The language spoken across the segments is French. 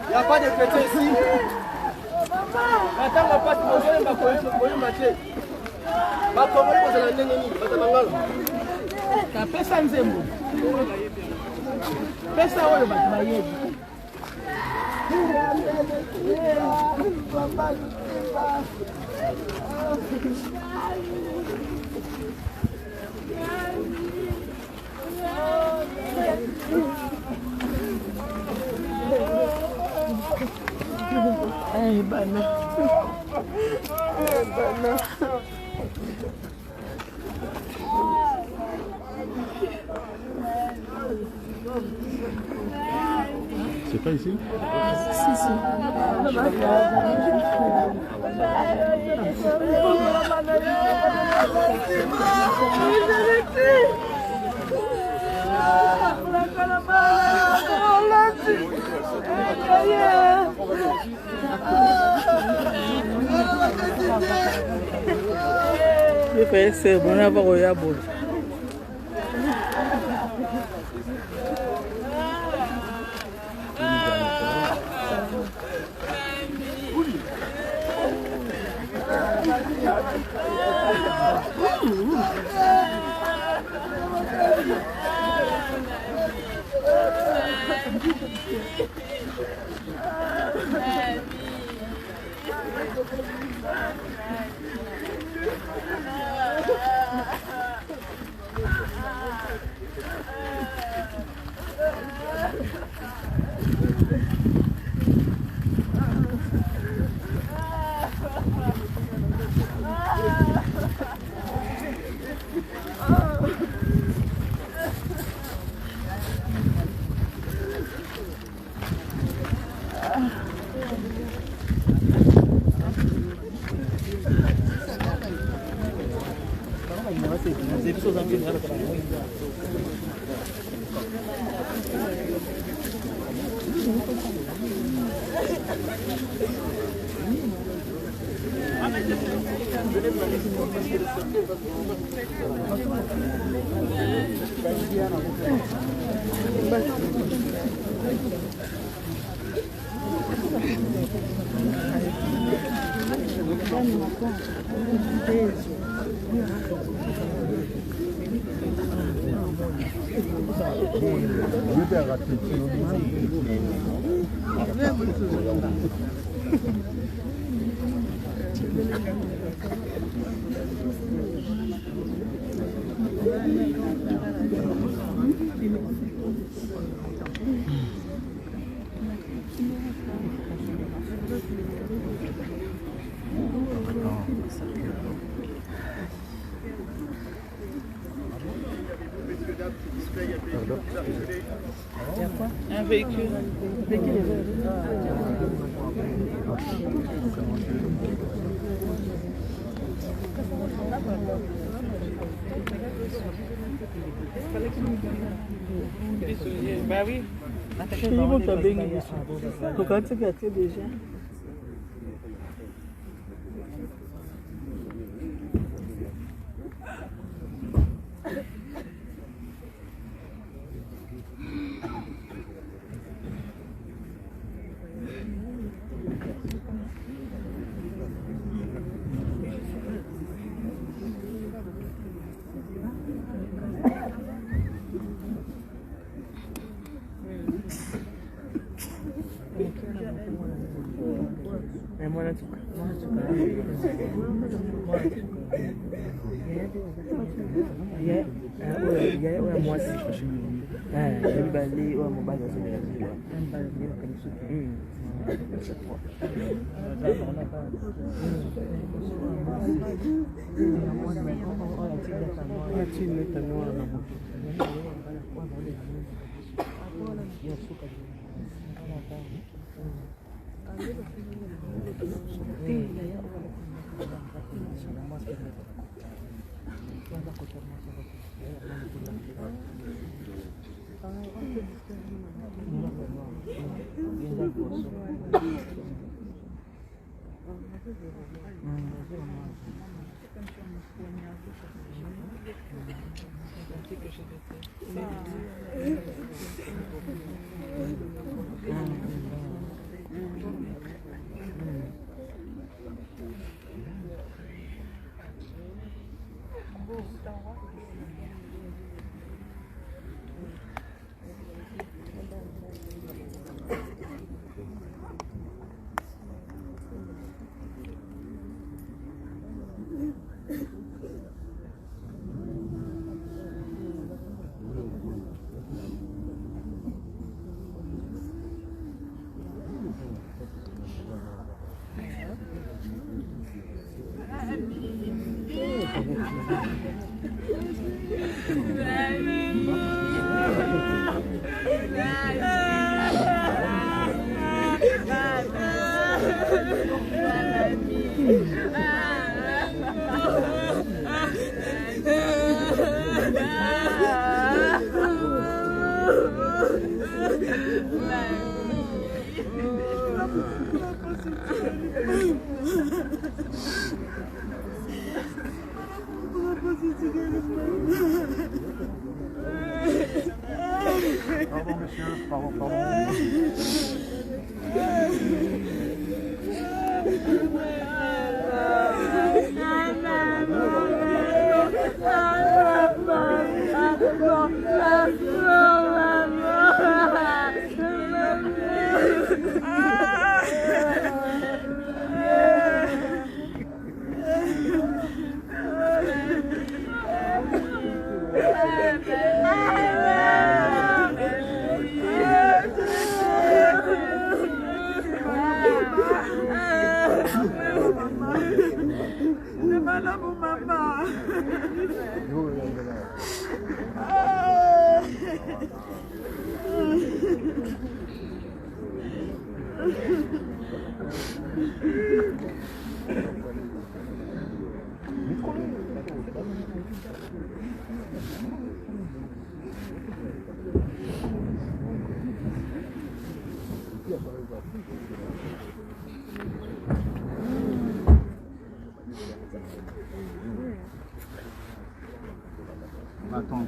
Il n'y a pas de chrétien ici. Attends, on passe mon jeu, ma commune matché. Ma commune, vous allez l'ennemi. Tu as ça, Nzembo. Fais ça, on va te Ay, bana. Bana. C'est pas ici? Si, si. Je fais c'est bon à voir au Yabo. Un véhicule. Bah oui. Je vais vous faire bien. Donc, quand tu fais déjà. Pardon, monsieur. Pardon. Attends.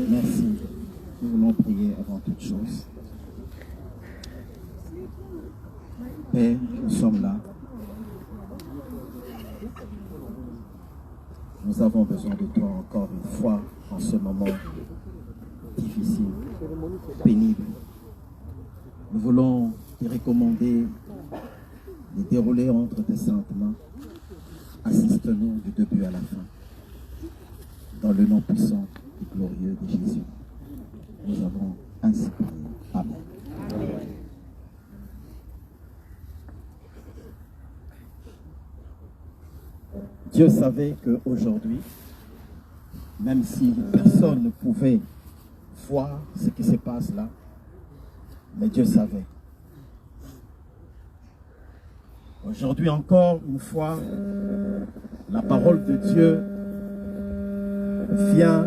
Merci. Nous voulons prier avant toute chose. Père, nous sommes là. Nous avons besoin de toi encore une fois en ce moment difficile, pénible. Nous voulons te recommander de dérouler entre tes saintes mains. Assiste-nous du début à la fin. Dans le nom puissant et glorieux de Jésus, nous avons ainsi prié. Amen. Dieu savait qu'aujourd'hui, même si personne ne pouvait voir ce qui se passe là, mais Dieu savait. Aujourd'hui encore une fois, la parole de Dieu vient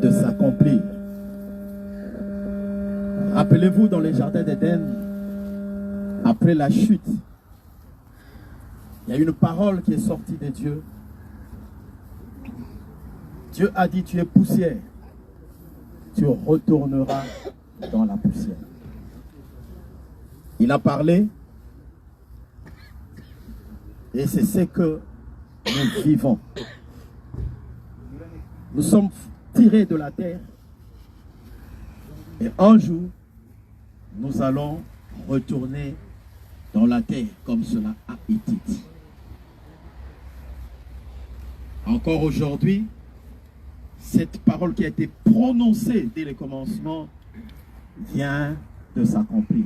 de s'accomplir. Rappelez-vous dans les jardins d'Éden, après la chute, il y a une parole qui est sortie de Dieu. Dieu a dit, tu es poussière, tu retourneras dans la poussière. Il a parlé, et c'est ce que nous vivons. Nous sommes tirés de la terre, et un jour, nous allons retourner dans la terre, comme cela a été dit. Encore aujourd'hui, cette parole qui a été prononcée dès le commencement vient de s'accomplir.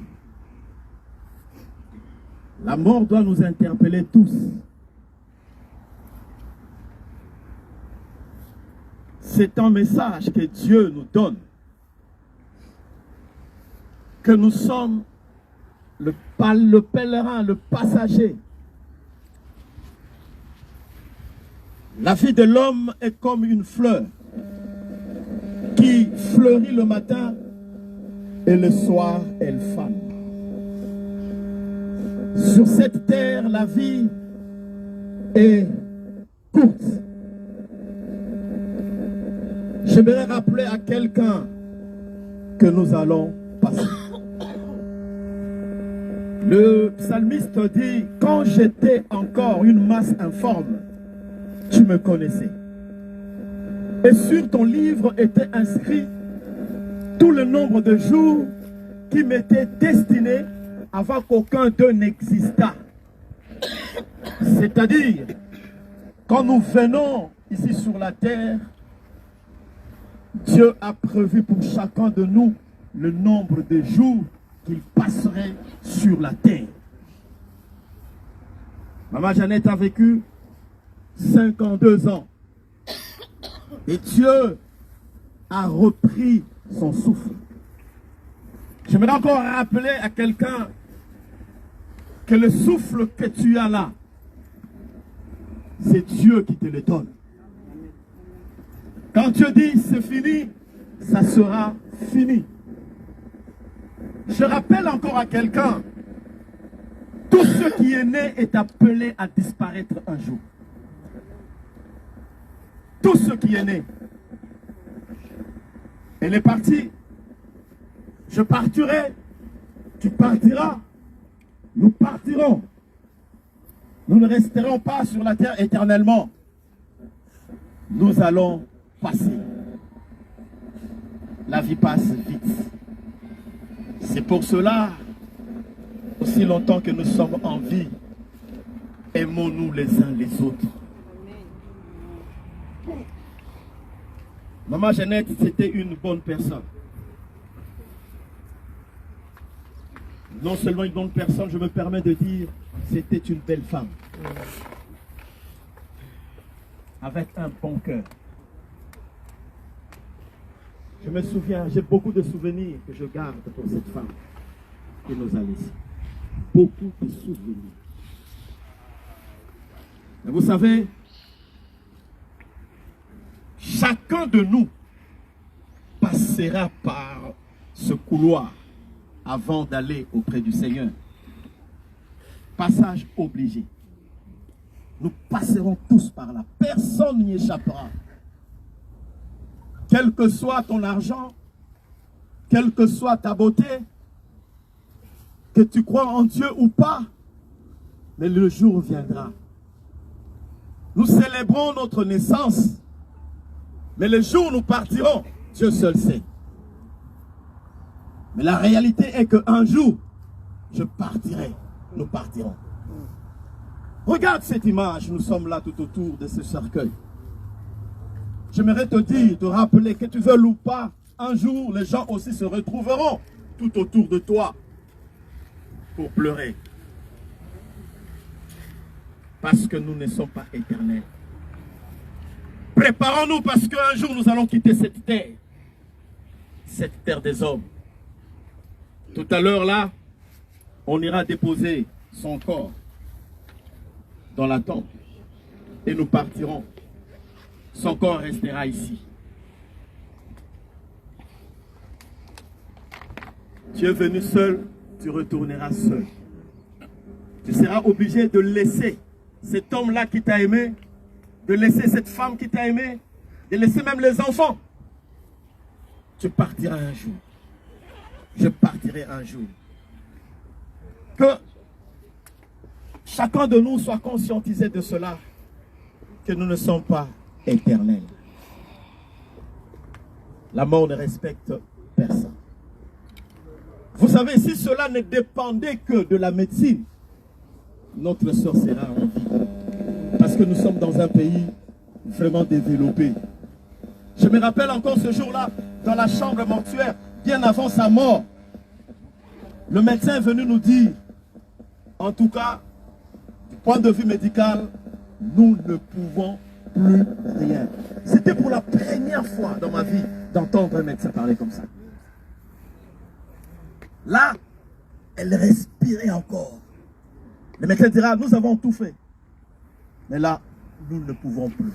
La mort doit nous interpeller tous. C'est un message que Dieu nous donne, que nous sommes le pèlerin, le passager. La vie de l'homme est comme une fleur qui fleurit le matin et le soir elle fane. Sur cette terre, la vie est courte. J'aimerais rappeler à quelqu'un que nous allons passer. Le psalmiste dit, quand j'étais encore une masse informe, tu me connaissais. Et sur ton livre était inscrit tout le nombre de jours qui m'étaient destinés avant qu'aucun d'eux n'existât. C'est-à-dire, quand nous venons ici sur la terre, Dieu a prévu pour chacun de nous le nombre de jours qu'il passerait sur la terre. Maman Jeannette a vécu 52 ans. Et Dieu a repris son souffle. J'aimerais encore rappeler à quelqu'un que le souffle que tu as là, c'est Dieu qui te le donne. Quand Dieu dit c'est fini, ça sera fini. Je rappelle encore à quelqu'un, tout ce qui est né est appelé à disparaître un jour. Tout ce qui est né. Elle est partie. Je partirai. Tu partiras. Nous partirons. Nous ne resterons pas sur la terre éternellement. Nous allons passer. La vie passe vite. C'est pour cela, aussi longtemps que nous sommes en vie, aimons-nous les uns les autres. Maman Jeannette, c'était une bonne personne. Non seulement une bonne personne, je me permets de dire, c'était une belle femme. Avec un bon cœur. Je me souviens, j'ai beaucoup de souvenirs que je garde pour cette femme qui nous a laissés. Beaucoup de souvenirs. Et vous savez, chacun de nous passera par ce couloir avant d'aller auprès du Seigneur. Passage obligé. Nous passerons tous par là. Personne n'y échappera. Quel que soit ton argent, quelle que soit ta beauté, que tu crois en Dieu ou pas, mais le jour viendra. Nous célébrons notre naissance, mais le jour où nous partirons, Dieu seul sait. Mais la réalité est qu'un jour, je partirai, nous partirons. Regarde cette image, nous sommes là tout autour de ce cercueil. J'aimerais te dire, te rappeler que tu veux ou pas, un jour, les gens aussi se retrouveront tout autour de toi pour pleurer. Parce que nous ne sommes pas éternels. Préparons-nous parce qu'un jour, nous allons quitter cette terre des hommes. Tout à l'heure, là, on ira déposer son corps dans la tombe et nous partirons. Son corps restera ici. Tu es venu seul, tu retourneras seul. Tu seras obligé de laisser cet homme-là qui t'a aimé, de laisser cette femme qui t'a aimé, de laisser même les enfants. Tu partiras un jour. Je partirai un jour. Que chacun de nous soit conscientisé de cela, que nous ne sommes pas éternels. La mort ne respecte personne. Vous savez, si cela ne dépendait que de la médecine, notre sort sera en vie. Parce que nous sommes dans un pays vraiment développé. Je me rappelle encore ce jour-là, dans la chambre mortuaire, bien avant sa mort, le médecin est venu nous dire, en tout cas, du point de vue médical, nous ne pouvons plus rien. C'était pour la première fois dans ma vie d'entendre un médecin parler comme ça. Là, elle respirait encore. Le médecin dira, nous avons tout fait. Mais là, nous ne pouvons plus.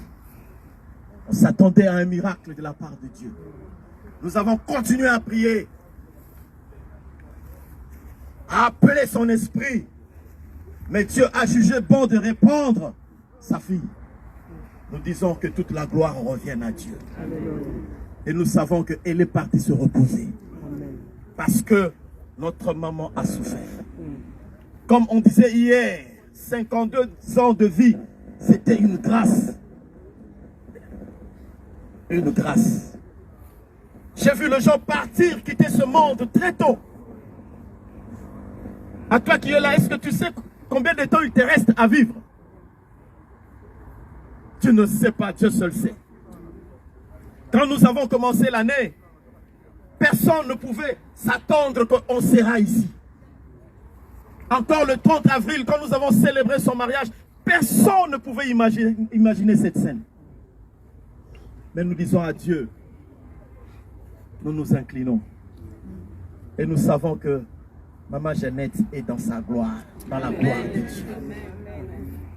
On s'attendait à un miracle de la part de Dieu. Nous avons continué à prier, à appeler son esprit. Mais Dieu a jugé bon de répandre sa fille. nous disons que toute la gloire revienne à Dieu. Et nous savons qu'elle est partie se reposer. Parce que notre maman a souffert. Comme on disait hier, 52 ans de vie, c'était une grâce. Une grâce. J'ai vu les gens partir, quitter ce monde très tôt. À toi qui es là, est-ce que tu sais combien de temps il te reste à vivre? Tu ne sais pas, Dieu seul sait. Quand nous avons commencé l'année, personne ne pouvait s'attendre qu'on sera ici. Encore le 30 avril, quand nous avons célébré son mariage, personne ne pouvait imaginer cette scène. Mais nous disons à Dieu, nous nous inclinons. Et nous savons que Maman Jeannette est dans sa gloire, dans la gloire de Dieu.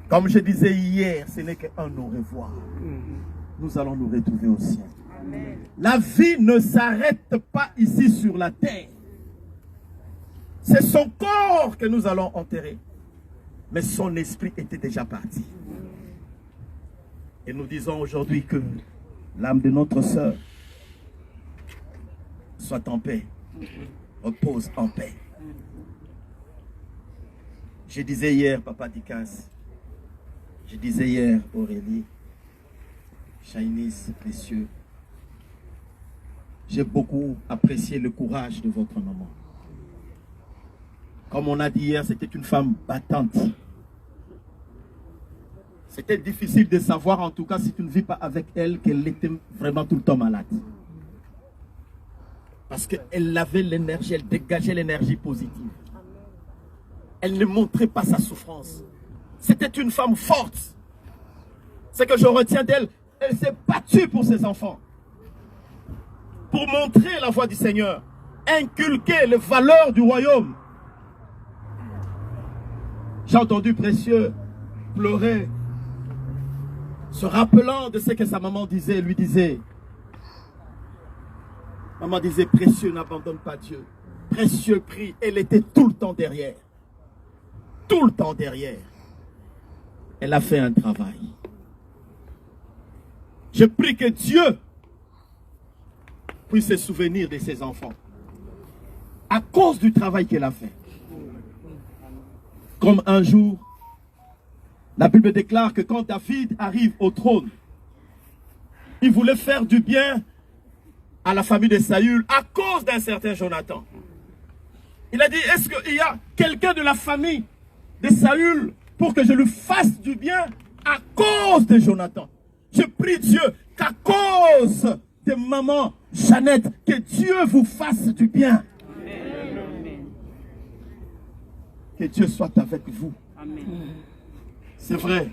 Comme je disais hier, ce n'est qu'un au revoir. Nous allons nous retrouver au ciel. La vie ne s'arrête pas ici sur la terre. C'est son corps que nous allons enterrer. Mais son esprit était déjà parti. Et nous disons aujourd'hui que l'âme de notre sœur soit en paix. Repose en paix. Je disais hier, Papa Dikas, je disais hier, Aurélie, Shainis, précieux, j'ai beaucoup apprécié le courage de votre maman. Comme on a dit hier, c'était une femme battante. C'était difficile de savoir, en tout cas, si tu ne vis pas avec elle, qu'elle était vraiment tout le temps malade. Parce qu'elle avait l'énergie, elle dégageait l'énergie positive. Elle ne montrait pas sa souffrance. C'était une femme forte. Ce que je retiens d'elle, elle s'est battue pour ses enfants. Pour montrer la voie du Seigneur. Inculquer les valeurs du royaume. J'ai entendu Précieux pleurer, se rappelant de ce que sa maman disait, lui disait. Maman disait, Précieux, n'abandonne pas Dieu. Précieux prie, elle était tout le temps derrière. Tout le temps derrière. Elle a fait un travail. Je prie que Dieu puisse se souvenir de ses enfants. À cause du travail qu'elle a fait. Comme un jour, la Bible déclare que quand David arrive au trône, il voulait faire du bien à la famille de Saül à cause d'un certain Jonathan. Il a dit, est-ce qu'il y a quelqu'un de la famille de Saül pour que je lui fasse du bien à cause de Jonathan? Je prie Dieu qu'à cause de maman Jeannette, que Dieu vous fasse du bien. Que Dieu soit avec vous. C'est vrai.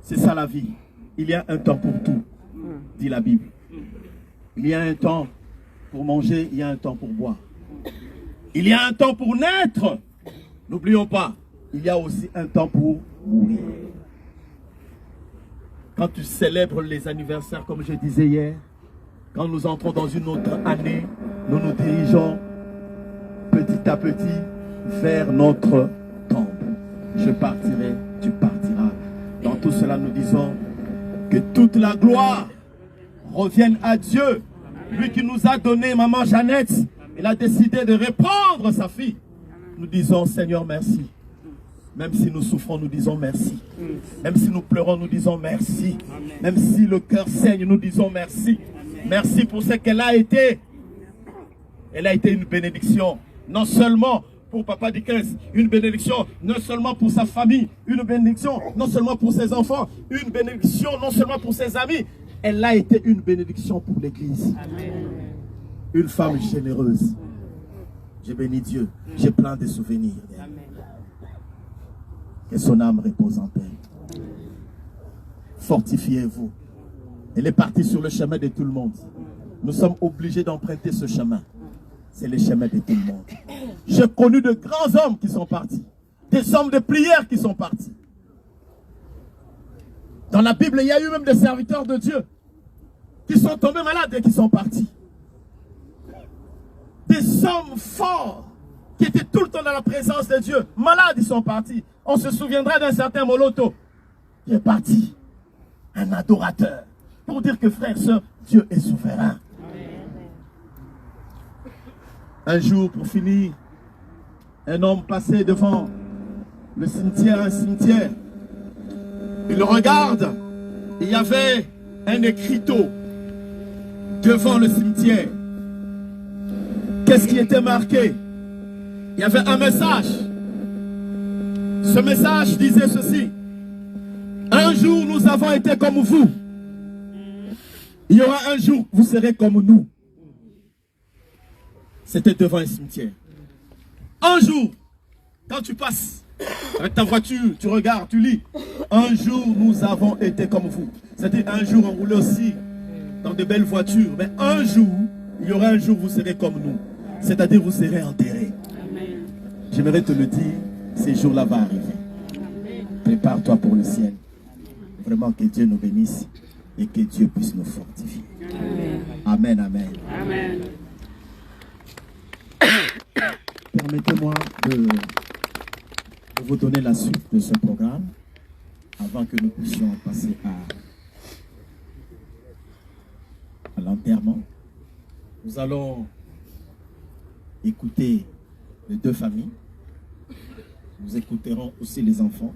C'est ça la vie. Il y a un temps pour tout, dit la Bible. Il y a un temps pour manger, il y a un temps pour boire. Il y a un temps pour naître. N'oublions pas, il y a aussi un temps pour mourir. Quand tu célèbres les anniversaires, comme je disais hier, quand nous entrons dans une autre année, nous nous dirigeons petit à petit vers notre tombe. Je partirai, tu partiras. Dans tout cela, nous disons que toute la gloire revienne à Dieu. Lui qui nous a donné maman Jeannette, il a décidé de reprendre sa fille. Nous disons, Seigneur, merci. Même si nous souffrons, nous disons merci. Même si nous pleurons, nous disons merci. Même si le cœur saigne, nous disons merci. Merci pour ce qu'elle a été. Elle a été une bénédiction. Non seulement pour Papa Dickens, une bénédiction non seulement pour sa famille, une bénédiction non seulement pour ses enfants, une bénédiction non seulement pour ses amis. Elle a été une bénédiction pour l'Église. Une femme généreuse. Je bénis Dieu. J'ai plein de souvenirs. Que son âme repose en paix. Fortifiez-vous. Elle est partie sur le chemin de tout le monde. Nous sommes obligés d'emprunter ce chemin. C'est le chemin de tout le monde. J'ai connu de grands hommes qui sont partis. Des hommes de prière qui sont partis. Dans la Bible, il y a eu même des serviteurs de Dieu qui sont tombés malades et qui sont partis. Des hommes forts qui étaient tout le temps dans la présence de Dieu. Malades, ils sont partis. On se souviendra d'un certain Moloto qui est parti. un adorateur. Pour dire que frères, sœurs, Dieu est souverain. Un jour, pour finir, un homme passait devant le cimetière, un cimetière. Il regarde, il y avait un écriteau devant le cimetière. Qu'est-ce qui était marqué? Il y avait un message. Ce message disait ceci: un jour nous avons été comme vous. Il y aura un jour vous serez comme nous. C'était devant un cimetière. Un jour, quand tu passes avec ta voiture, tu regardes, tu lis. Un jour nous avons été comme vous. C'est-à-dire un jour on roulait aussi dans de belles voitures. Mais un jour, il y aura un jour vous serez comme nous. C'est-à-dire vous serez enterrés. J'aimerais te le dire, ces jours-là vont arriver. Prépare-toi pour le ciel. Vraiment que Dieu nous bénisse et que Dieu puisse nous fortifier. Amen, amen. Amen. Permettez-moi de vous donner la suite de ce programme avant que nous puissions passer à l'enterrement. Nous allons écouter les deux familles. Nous écouterons aussi les enfants.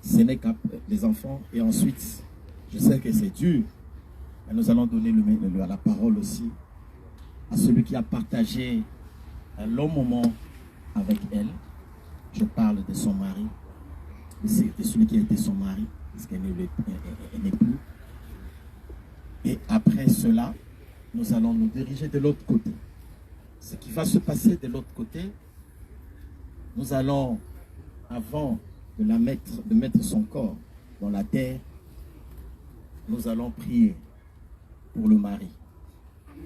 Ce n'est qu'après les enfants. Et ensuite, je sais que c'est dur, mais nous allons donner la parole aussi à celui qui a partagé un long moment avec elle. Je parle de son mari, de celui qui a été son mari, parce qu'elle n'est plus. Et après cela, nous allons nous diriger de l'autre côté. Ce qui va se passer de l'autre côté, nous allons, avant de mettre son corps dans la terre, nous allons prier pour le mari.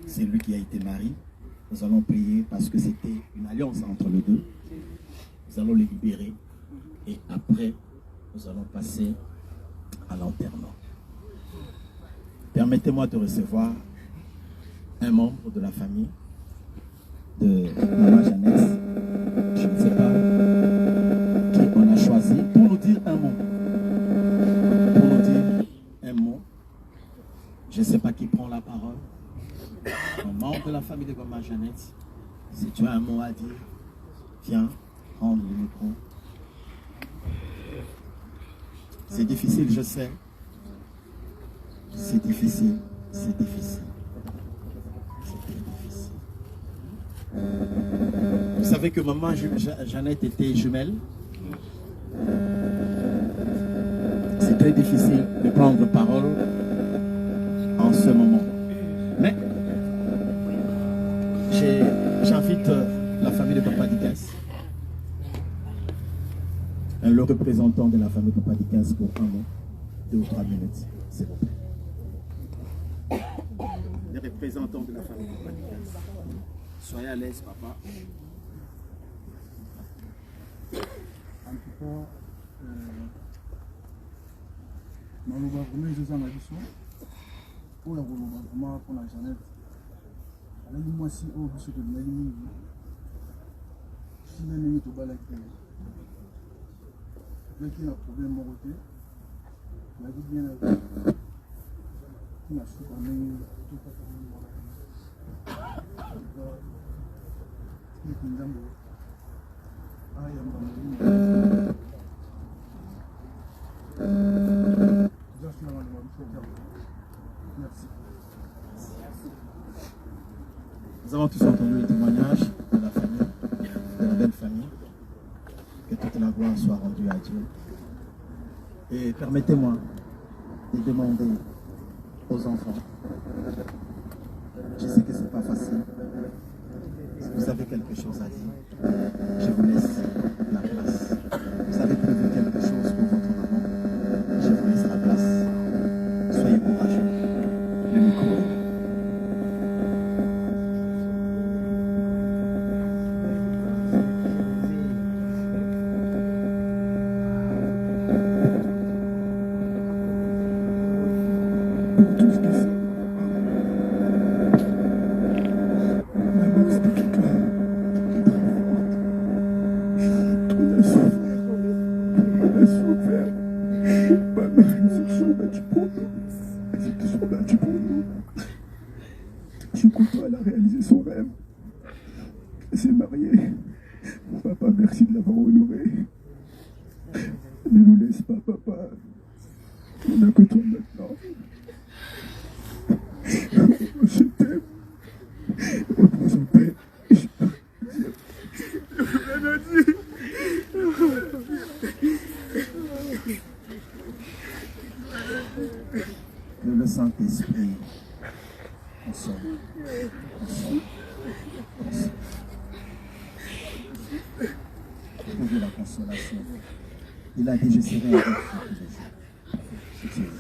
C'est lui qui a été marié. Nous allons prier parce que c'était une alliance entre les deux. Nous allons les libérer et après, nous allons passer à l'enterrement. Permettez-moi de recevoir un membre de la famille de Maman Jeannette. Je ne sais pas qui on a choisi pour nous dire un mot. Pour nous dire un mot. Je ne sais pas qui prend la parole. Un membre de la famille de Maman Jeannette. Si tu as un mot à dire, viens prendre le micro. C'est difficile, je sais. C'est difficile, c'est difficile. C'est très difficile. Vous savez que Maman Jeannette était jumelle. C'est très difficile de prendre parole en ce moment. Mais j'invite la famille de Papa Dikas, le représentant de la famille de Papa Dikas pour un mot, 2 ou 3 minutes, s'il vous plaît. Les représentants de la famille de Papa Dikas. Soyez à l'aise, papa. En tout cas, naloba vraiment ezozanga biso oyo akoloba vraiment mpona Jeannette alali mwasi oyo biso tolingaki mingi tina ndenge tobalaki toyaki na problème moko te toyaki bien tina suka ndenge tiki nzambe ayamba molimo merci. Nous avons tous entendu le témoignage de la famille, de la belle famille. Que toute la gloire soit rendue à Dieu. Et permettez-moi de demander aux enfants. Je sais que ce n'est pas facile. Si vous avez quelque chose à dire, je vous laisse la place. Vous avez prévu quelque chose pour votre maman, je vous laisse la place. Soyez courageux. Le micro. toujours battu pour nous. Je suis content, elle a réalisé son rêve. Elle s'est mariée. Papa, merci de l'avoir honoré. Ne nous laisse pas, papa. On n'a que toi maintenant. Je t'aime. Repose en paix. Que le Saint-Esprit console. Trouvez la consolation. Il a dit, je serai avec vous tous les jours.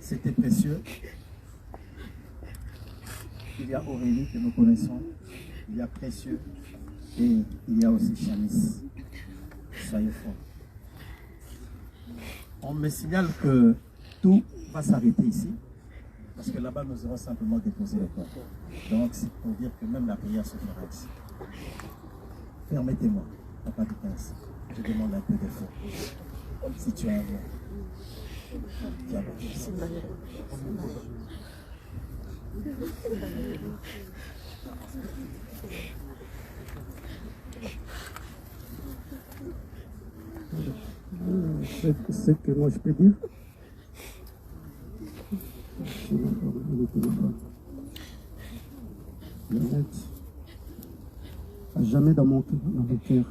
C'était précieux. Il y a Aurélie que nous connaissons. Il y a Précieux. Et il y a aussi Chanice. Soyez forts. On me signale que tout va s'arrêter ici. Parce que là-bas, nous aurons simplement déposé le corps. Donc, c'est pour dire que même la prière se fera ici. Permettez-moi, papa du Prince, je demande un peu d'effort. Si tu as un mot. Tiens, c'est que moi je peux dire. À jamais dans mon cœur,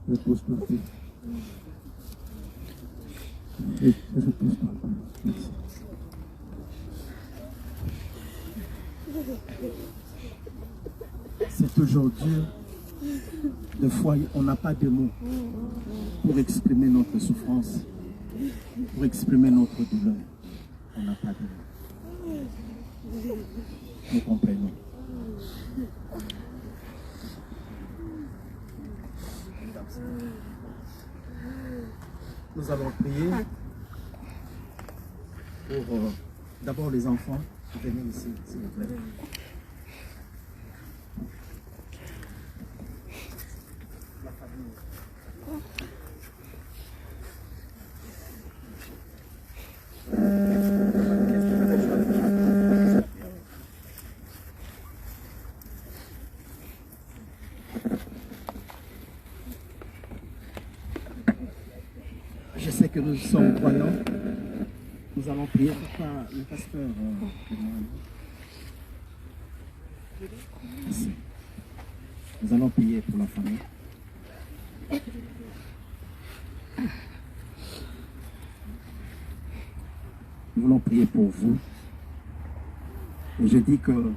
je pose ma vie. Et je pose ma vie. Merci. C'est toujours dur. Des fois, on n'a pas de mots pour exprimer notre souffrance, pour exprimer notre douleur. On n'a pas de mots. Nous comprenons. Nous allons prier pour d'abord les enfants. Venez ici, s'il vous plaît. La famille. Je sais que nous sommes croyants. Nous allons prier pour le pasteur. Ici. Nous allons prier pour la famille. Nous voulons prier pour vous. Et je dis que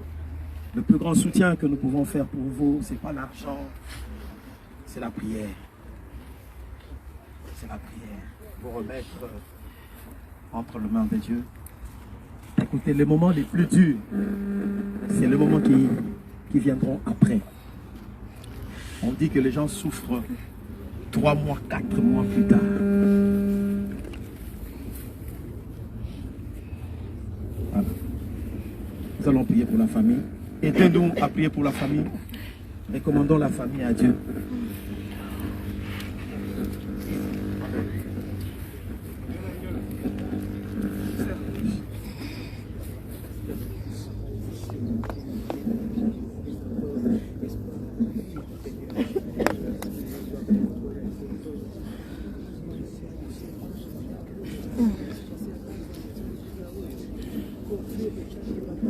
le plus grand soutien que nous pouvons faire pour vous, ce n'est pas l'argent, c'est la prière. C'est la prière. Vous remettre entre les mains de Dieu. Écoutez, les moments les plus durs, c'est les moments qui viendront après. On dit que les gens souffrent 3 mois, 4 mois plus tard. Voilà. Nous allons prier pour la famille. Aidez-nous à prier pour la famille. Recommandons la famille à Dieu.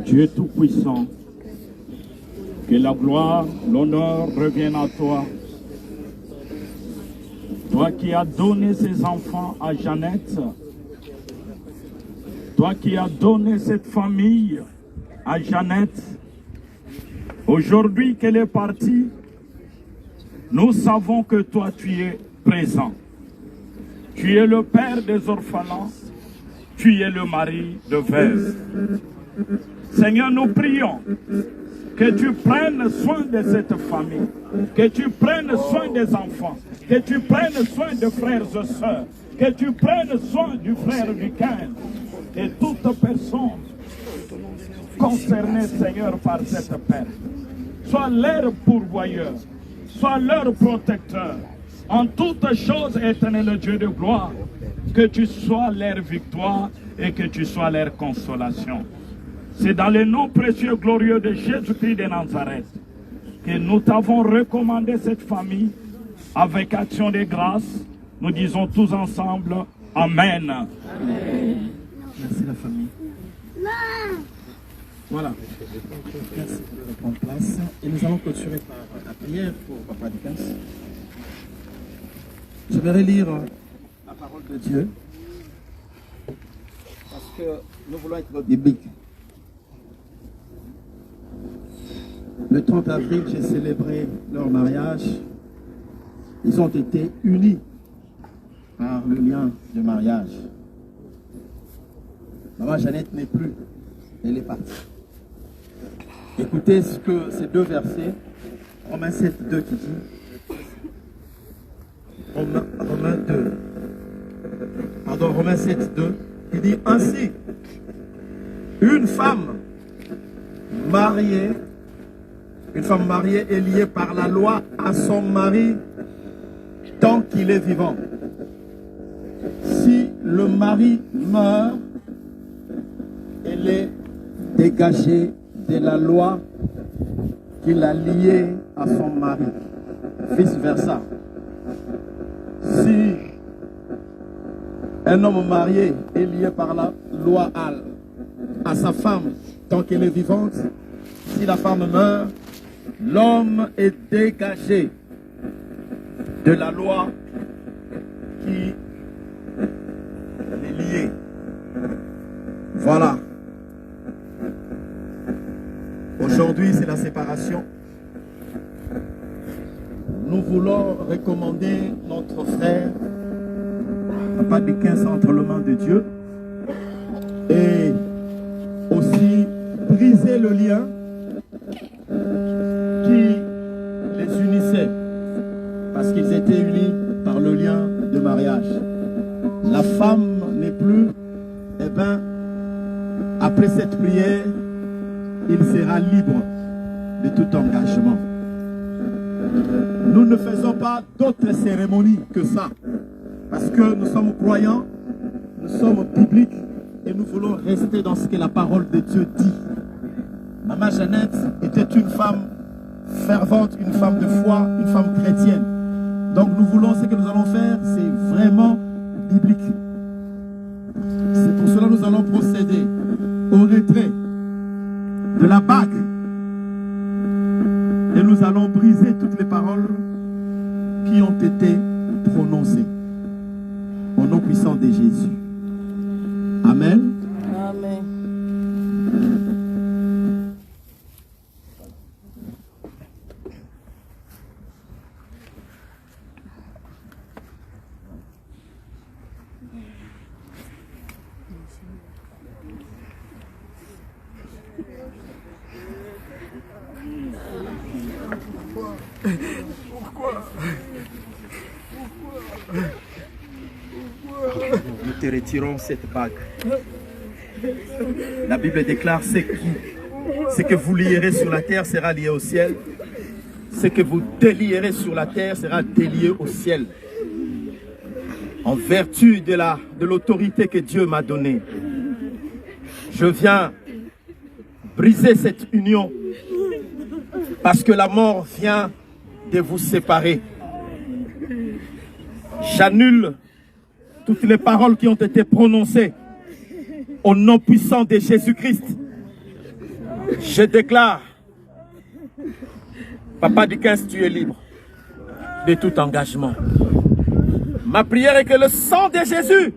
Dieu Tout-Puissant, que la gloire, l'honneur reviennent à toi. Toi qui as donné ces enfants à Jeannette, toi qui as donné cette famille à Jeannette, aujourd'hui qu'elle est partie, nous savons que toi tu es présent. Tu es le père des orphelins, tu es le mari de veuve. Seigneur, nous prions que tu prennes soin de cette famille, que tu prennes soin des enfants, que tu prennes soin des frères et sœurs, que tu prennes soin du frère du Cain et toute personne concernée, Seigneur, par cette perte. Sois leur pourvoyeur, sois leur protecteur en toutes choses, éternel Dieu de gloire, que tu sois leur victoire et que tu sois leur consolation. C'est dans le nom précieux glorieux de Jésus-Christ de Nazareth que nous t'avons recommandé cette famille avec action de grâce. Nous disons tous ensemble Amen. Merci la famille. Voilà. Merci de prendre place. Et nous allons clôturer par la prière pour Papa Dikens. Je vais lire la parole de Dieu. Parce que nous voulons être bibliques. Le 30 avril, j'ai célébré leur mariage. Ils ont été unis par le lien de mariage. Maman Jeannette n'est plus. Elle est partie. Écoutez ce que ces deux versets, Romains 7, 2 qui dit. Romains 7, 2, qui dit ainsi, une femme mariée est liée par la loi à son mari tant qu'il est vivant. Si le mari meurt, elle est dégagée de la loi qui l'a liée à son mari. Vice versa. Si un homme marié est lié par la loi à sa femme tant qu'elle est vivante, si la femme meurt, l'homme est dégagé de la loi qui l'est liée. Voilà. Aujourd'hui, c'est la séparation. Nous voulons recommander notre frère, Papa Dikens, entre les mains de Dieu, et aussi briser le lien qui les unissait, parce qu'ils étaient unis par le lien de mariage. La femme n'est plus, eh bien, après cette prière, il sera libre de tout engagement. Nous ne faisons pas d'autres cérémonies que ça. Parce que nous sommes croyants, nous sommes bibliques et nous voulons rester dans ce que la parole de Dieu dit. Maman Jeannette était une femme fervente, une femme de foi, une femme chrétienne. Donc nous voulons, ce que nous allons faire, c'est vraiment biblique. C'est pour cela que nous allons procéder au retrait de la bague. Et nous allons briser toutes les paroles qui ont été prononcées. Au nom puissant de Jésus. Amen. Amen. Nous te retirons cette bague. La Bible déclare ce que vous lierez sur la terre sera lié au ciel. Ce que vous délierez sur la terre sera délié au ciel. En vertu de l'autorité que Dieu m'a donnée, je viens briser cette union parce que la mort vient de vous séparer. J'annule toutes les paroles qui ont été prononcées au nom puissant de Jésus-Christ. Je déclare, Papa Dikens, tu es libre de tout engagement. Ma prière est que le sang de Jésus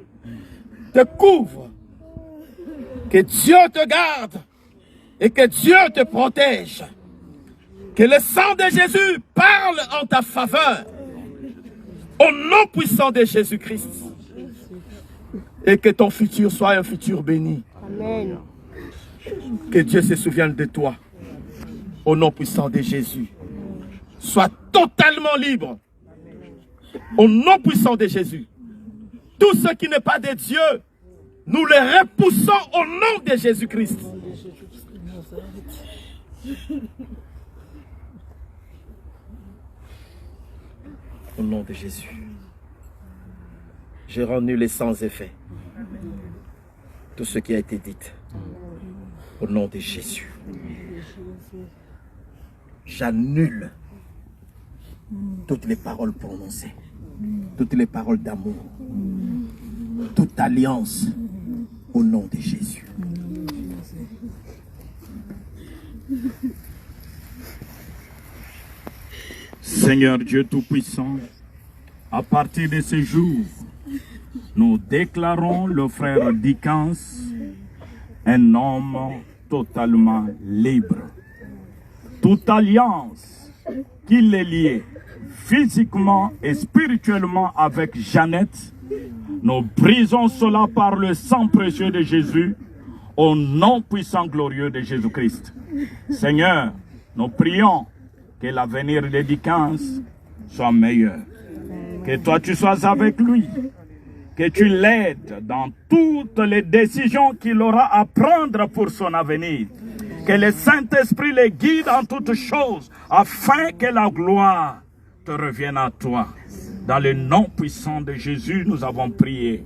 te couvre, que Dieu te garde et que Dieu te protège. Que le sang de Jésus parle en ta faveur au nom puissant de Jésus-Christ. Et que ton futur soit un futur béni. Amen. Que Dieu se souvienne de toi. Au nom puissant de Jésus. Sois totalement libre. Au nom puissant de Jésus. Tout ce qui n'est pas de Dieu, nous les repoussons au nom de Jésus-Christ. Au nom de Jésus. Je rends nul et sans effet tout ce qui a été dit. Au nom de Jésus. J'annule toutes les paroles prononcées, toutes les paroles d'amour, toute alliance au nom de Jésus. Seigneur Dieu Tout-Puissant, à partir de ce jour, nous déclarons le frère Dickens un homme totalement libre. Toute alliance qui les liait physiquement et spirituellement avec Jeannette, nous brisons cela par le sang précieux de Jésus, au nom puissant glorieux de Jésus-Christ. Seigneur, nous prions que l'avenir de Dickens soit meilleur. Que toi tu sois avec lui. Que tu l'aides dans toutes les décisions qu'il aura à prendre pour son avenir. Que le Saint-Esprit le guide en toutes choses, afin que la gloire te revienne à toi. Dans le nom puissant de Jésus, nous avons prié.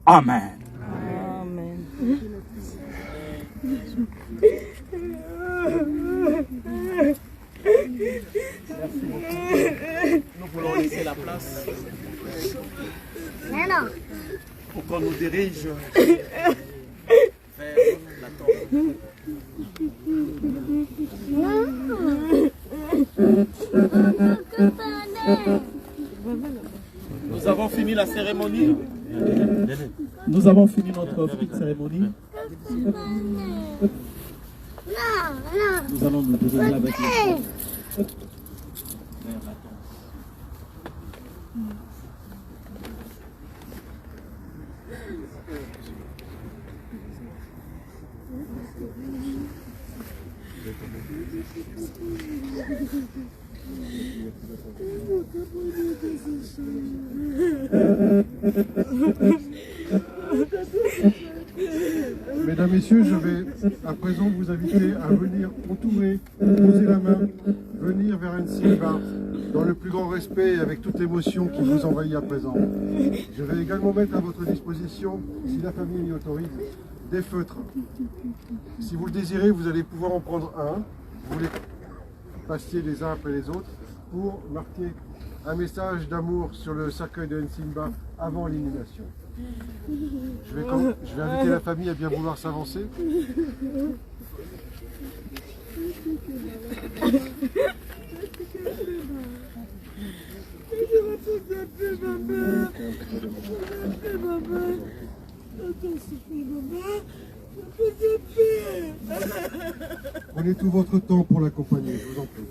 Amen. Amen. Merci beaucoup. Nous voulons laisser la place pour qu'on nous dirige vers la tombe. Nous avons fini la cérémonie. Nous avons fini notre petite cérémonie. Nous allons nous diriger avec les Mesdames, Messieurs, je vais à présent vous inviter à venir entourer, poser la main, venir vers Nsimba dans le plus grand respect et avec toute l'émotion qui vous envahit à présent. Je vais également mettre à votre disposition, si la famille m'y autorise, des feutres. Si vous le désirez, vous allez pouvoir en prendre un. Vous les passiez les uns après les autres pour marquer un message d'amour sur le cercueil de Nsimba avant l'inhumation. Je vais inviter la famille à bien vouloir s'avancer. Prenez tout votre temps pour l'accompagner, je vous en prie.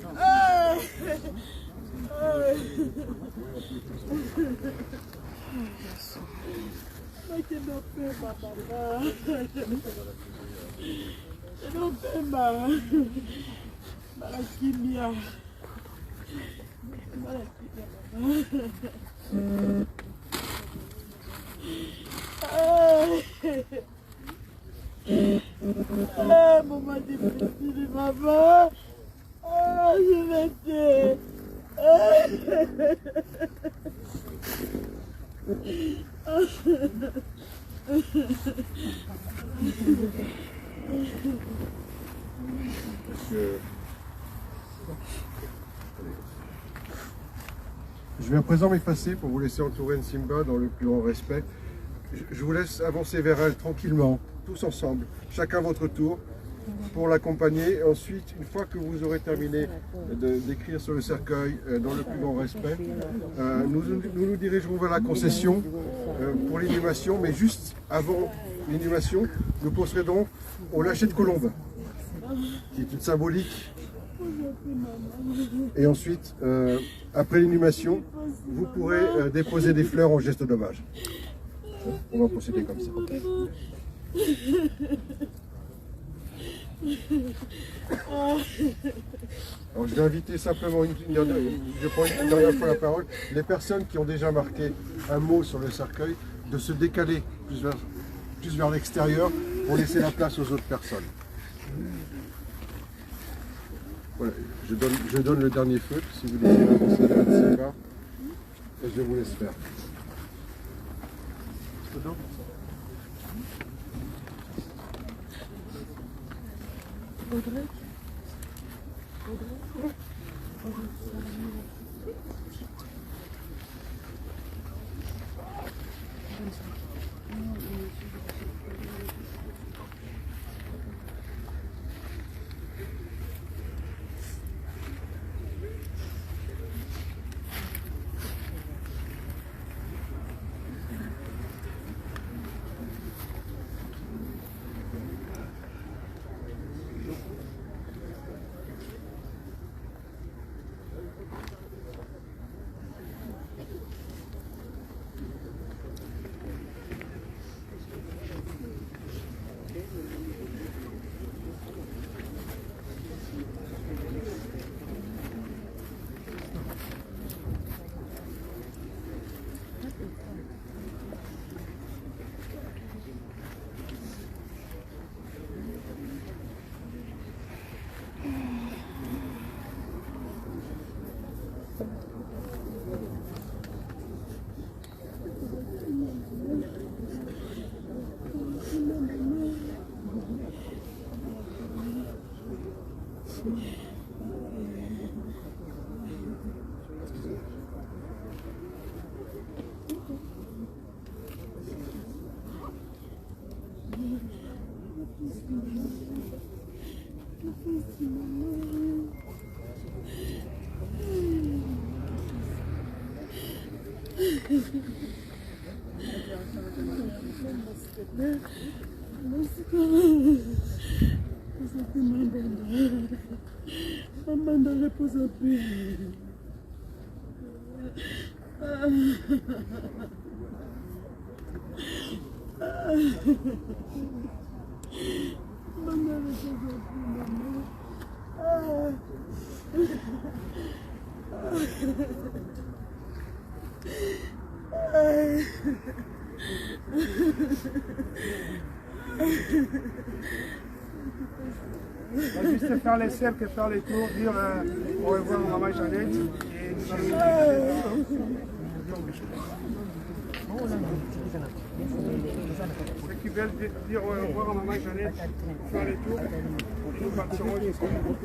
Maman difficile, maman. Je vais te... Je vais à présent m'effacer pour vous laisser entourer Nsimba dans le plus grand respect. Je vous laisse avancer vers elle tranquillement, tous ensemble, chacun votre tour, pour l'accompagner. Et ensuite, une fois que vous aurez terminé d'écrire sur le cercueil dans le plus grand respect, nous dirigerons vers la concession pour l'inhumation, mais juste avant l'inhumation, nous procéderons au lâcher de colombe, qui est une symbolique. Et ensuite, après l'inhumation, vous pourrez déposer des fleurs en geste d'hommage. On va procéder comme ça. Alors, je vais inviter simplement je prends une dernière fois la parole, les personnes qui ont déjà marqué un mot sur le cercueil, de se décaler plus vers l'extérieur pour laisser la place aux autres personnes. Voilà, je donne le dernier feu, si vous désirez avancer vers Nsimba. Et je vous laisse faire. Amanda repose en paix. On va juste faire les cercles, faire les tours, dire au revoir à maman Jeannette et nous allons ceux qui veulent dire au revoir à maman Jeannette, faire les tours, nous partirons jusqu'au bout.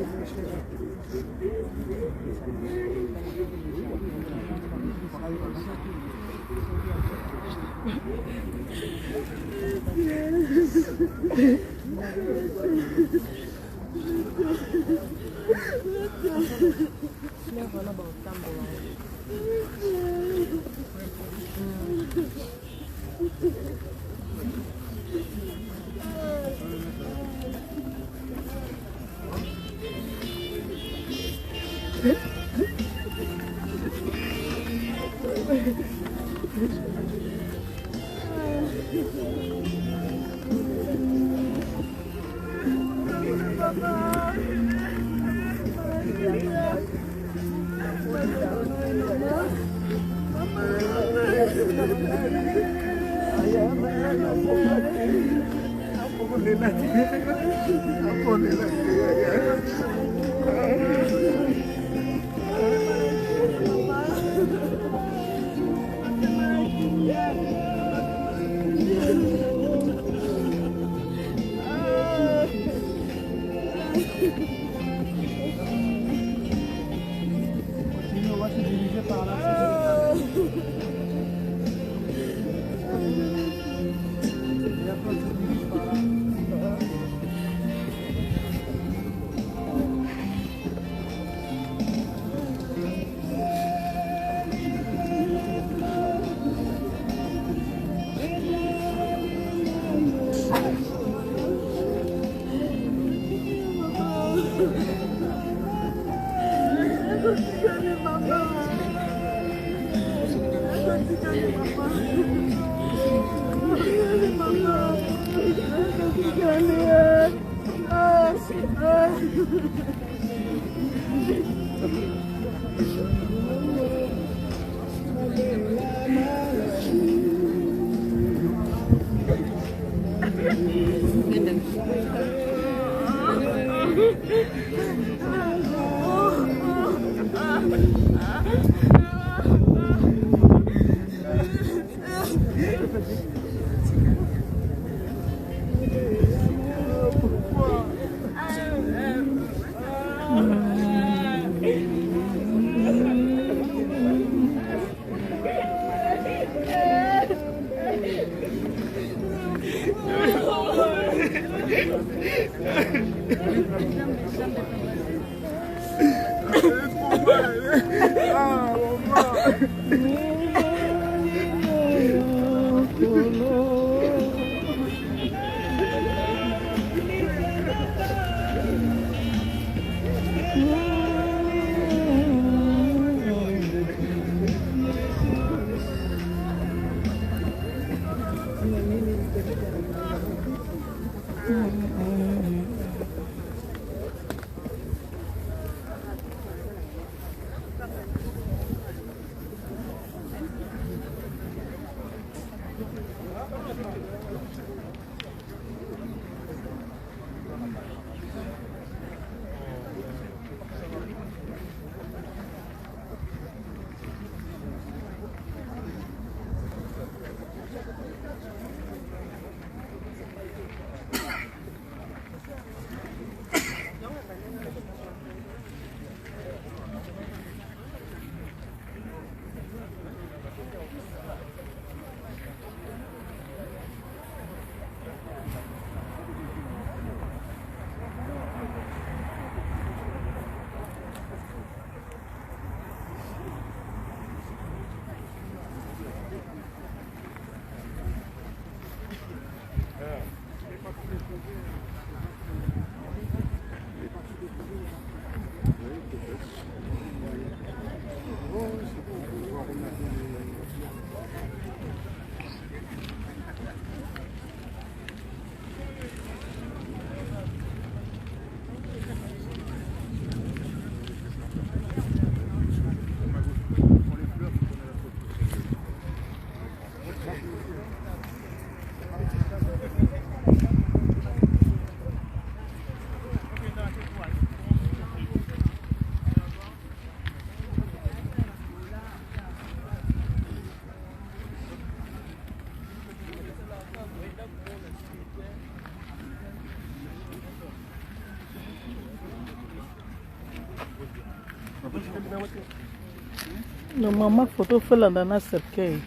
No, mama photo fell under na sepke.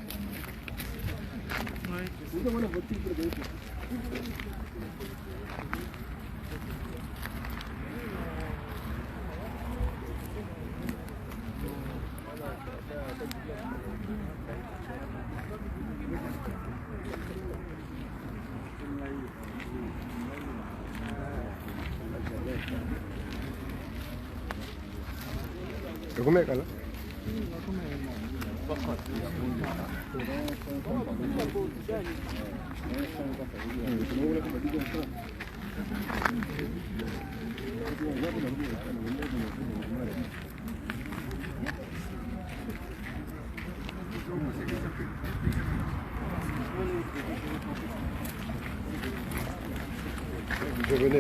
Come kala?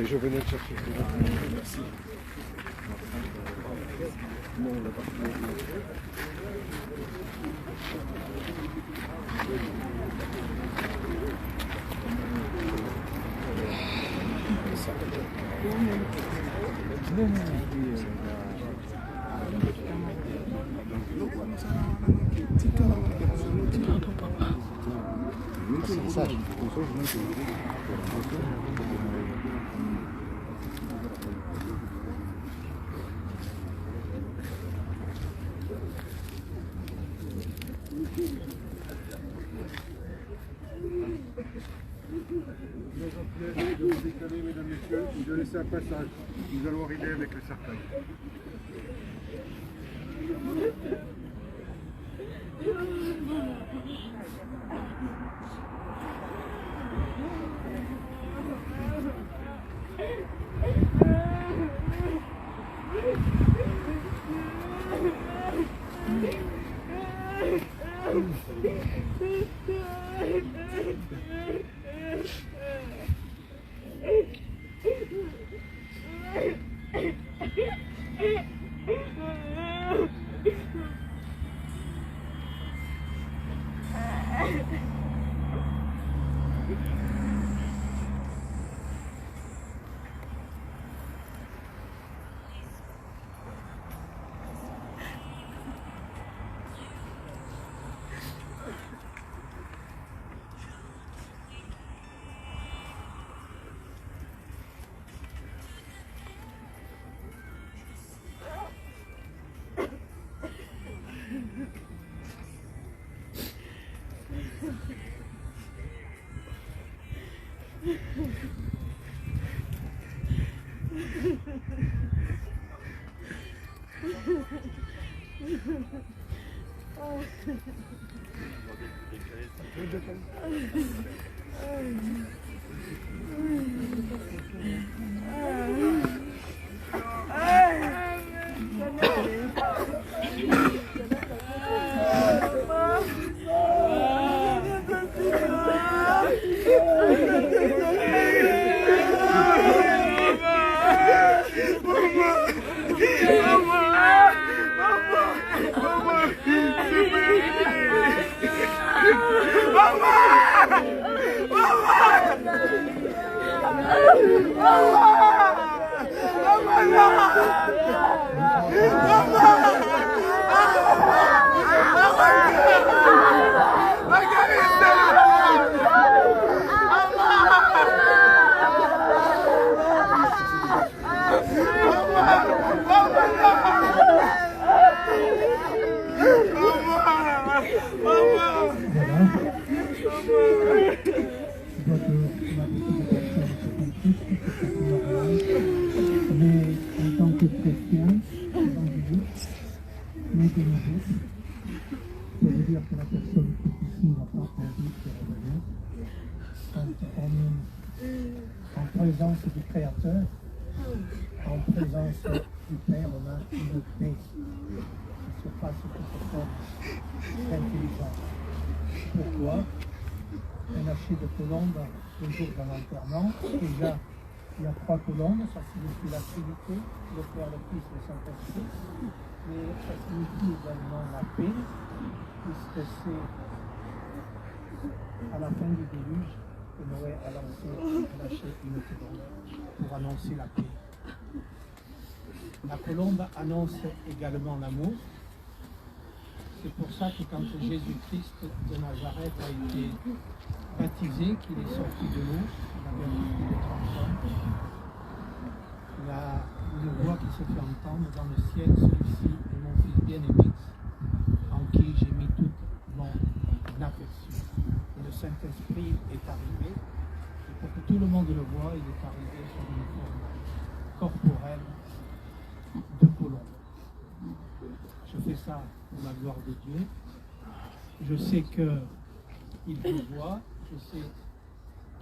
Je venais le chercher. Merci. Non, on l'a pas de vous décaler, mesdames, messieurs, et de laisser un passage. Nous allons arriver avec le cercueil. En présence du Créateur, en présence du Père, on a une paix qui surpasse toute forme d'intelligence. Pourquoi? Un hachis de colombes toujours dans l'enterrement. Déjà, il y a 3 colombes, ça signifie la Trinité, le Père, le Fils et le Saint-Esprit. Mais ça signifie également la paix, puisque c'est à la fin du déluge que Noé a lâché une colombe pour annoncer la paix. La colombe annonce également l'amour. C'est pour ça que quand Jésus-Christ de Nazareth a été baptisé, qu'il est sorti de l'eau, il avait un peu de 30 ans, il y a une voix qui se fait entendre dans le ciel, celui-ci est mon fils bien-aimé, en qui j'ai mis toute mon affection. Et le Saint-Esprit est arrivé, et pour que tout le monde le voie, il est arrivé sur une forme corporelle de colombe. Je fais ça pour la gloire de Dieu. Je sais qu'il vous voit, je sais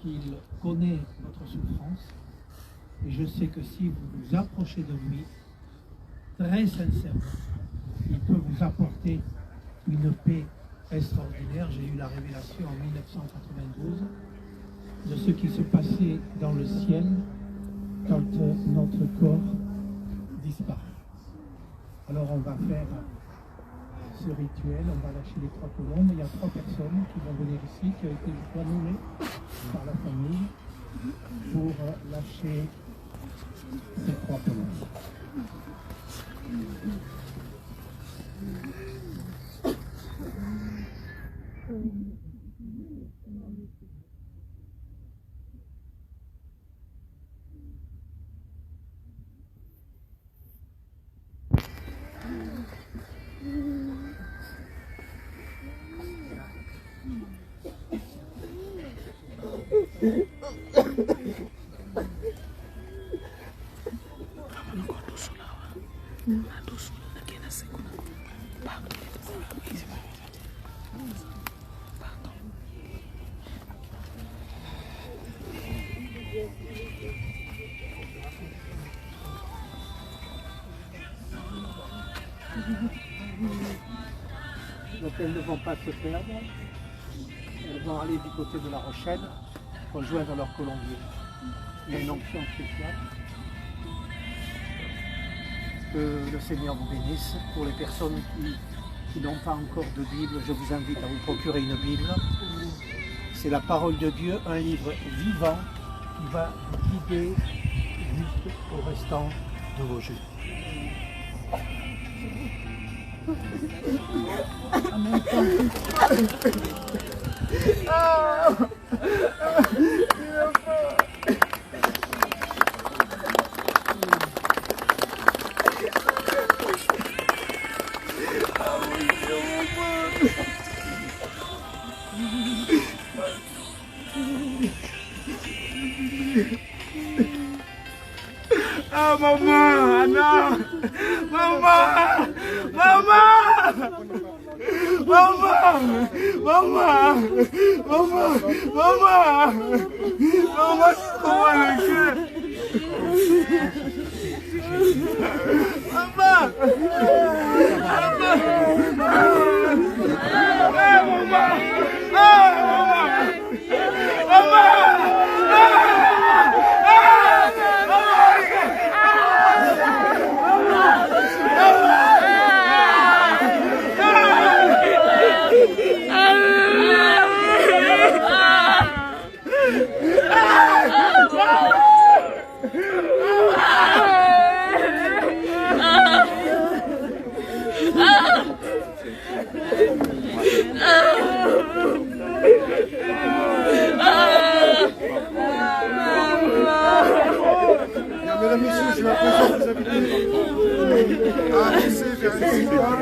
qu'il connaît votre souffrance, et je sais que si vous vous approchez de lui, très sincèrement, il peut vous apporter une paix extraordinaire. J'ai eu la révélation en 1992 de ce qui se passait dans le ciel quand notre corps disparaît. Alors on va faire ce rituel, on va lâcher les 3 colombes. Il y a 3 personnes qui vont venir ici, qui ont été nommées par la famille pour lâcher ces 3 colombes. Donc elles ne vont pas se perdre, elles vont aller du côté de La Rochelle, rejoindre leur colombier. Il y a une onction spéciale. Que le Seigneur vous bénisse. Pour les personnes qui n'ont pas encore de Bible, je vous invite à vous procurer une Bible. C'est la parole de Dieu, un livre vivant qui va vous guider jusqu'au restant de vos jours. Ah, maman, non. Maman, maman. Maman, maman, maman, maman. Maman, comment le cœur. Maman. Mesdames, Messieurs, j'ai l'impression que vous avez à avancer vers une victoire.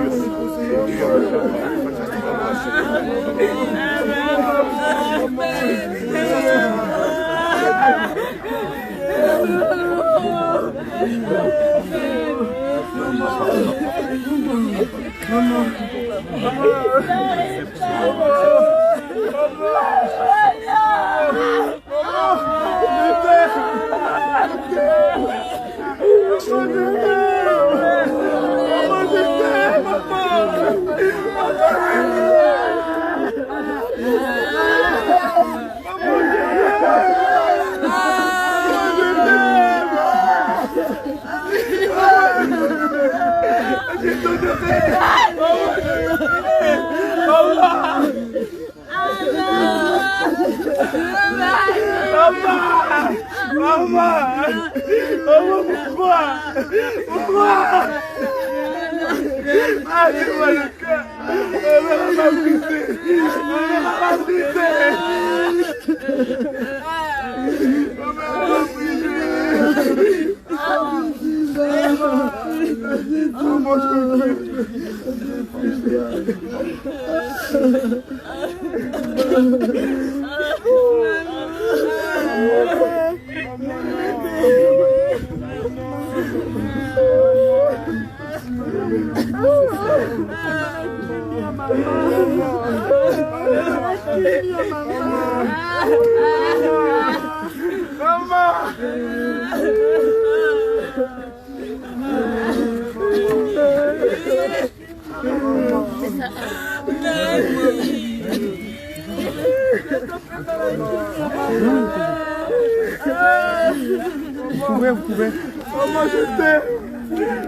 Vous pouvez. Maman, je t'aime.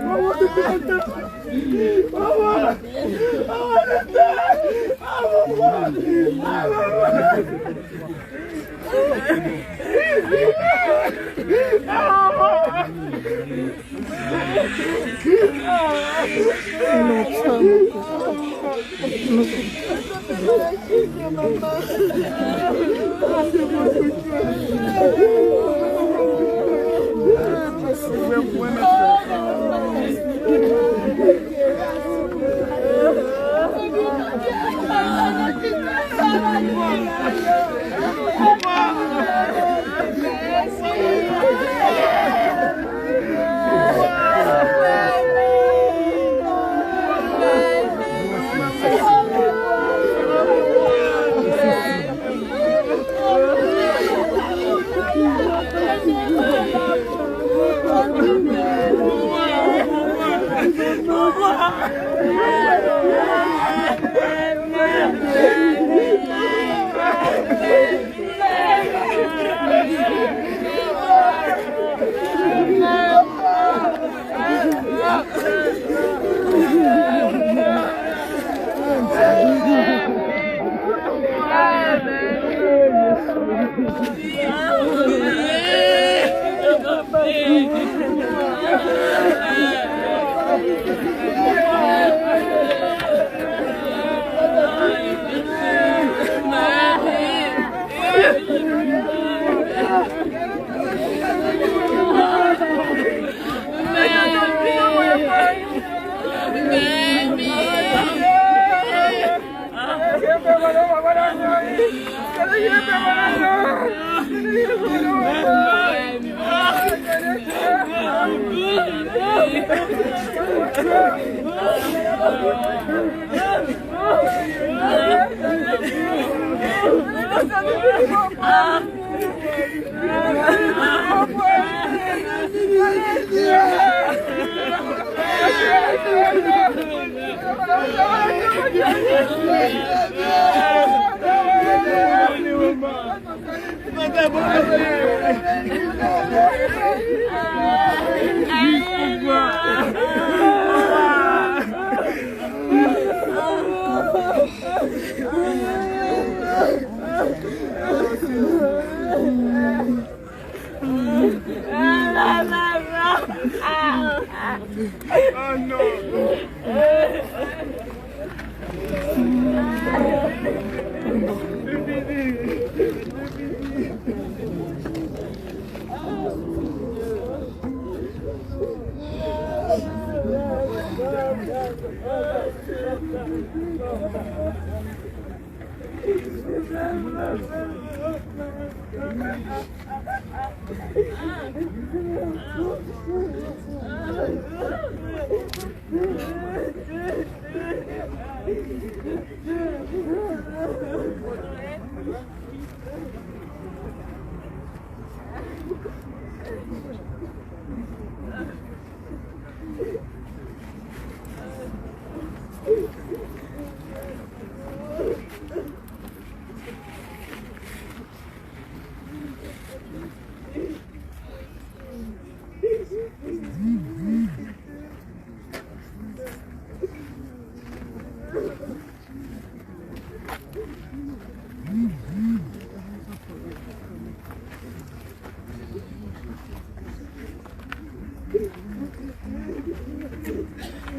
Maman, je t'aime. Maman, je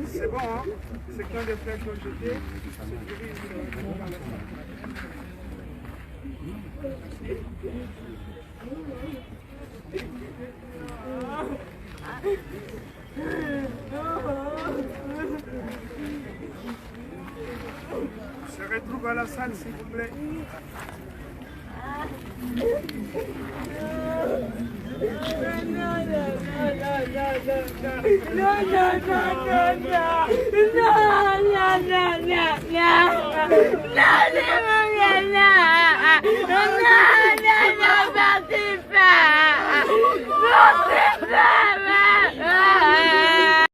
C'est bon, hein? C'est qu'un des frères qui ont jeté. Se retrouve à la salle, s'il vous plaît. No!